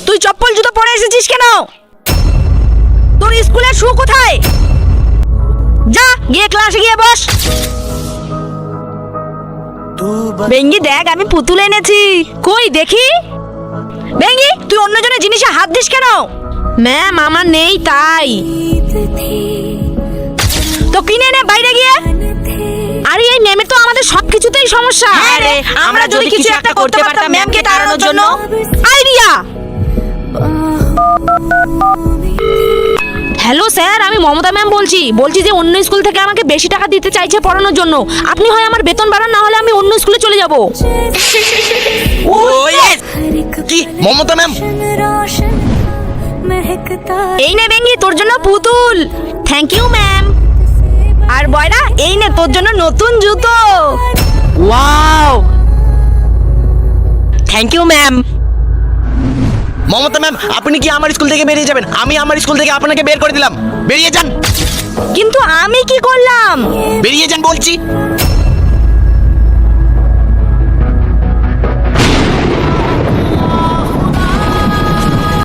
তুই চপ্পল জুতো পরে এসেছিস কেন? তোর স্কুলের শু কোথায়? যা গিয়ে ক্লাসে গিয়ে বস। বেঙ্গি দেখ, আমি পুতুল এনেছি। কই দেখি। বেঙ্গি, তুই অন্যজনের জিনিসে হাত দিস কেন? ম্যাম, আমার নেই তাই। তো কিনে নে বাইরে গিয়ে। আরে এই ম্যামের তো আমাদের সবকিছুতেই সমস্যা। আরে আমরা যদি কিছু একটা করতে পারতাম ম্যামকে তাড়ানোর জন্য। আইডিয়া। হ্যালো স্যার, আমি মমতা ম্যাম বলছি যে অন্য স্কুল থেকে আমাকে বেশি টাকা দিতে চাইছে পড়ানোর জন্য। আপনি হয় আমার বেতন বাড়ান, না হলে আমি অন্য স্কুলে চলে যাব। কি মমতা ম্যাম? এই নে বেঙ্গি, তোর জন্য পুতুল। Thank you ma'am. আর বয়রা, এই নে তোর জন্য নতুন জুতো। Wow, thank you ma'am. Mamata ma'am, আপনি কি আমার স্কুল থেকে বেরিয়ে যাবেন? আমি আমার স্কুল থেকে আপনাকে বের করে দিলাম। বেরিয়ে যান। কিন্তু আমি কি করলাম? বেরিয়ে যান বলছি।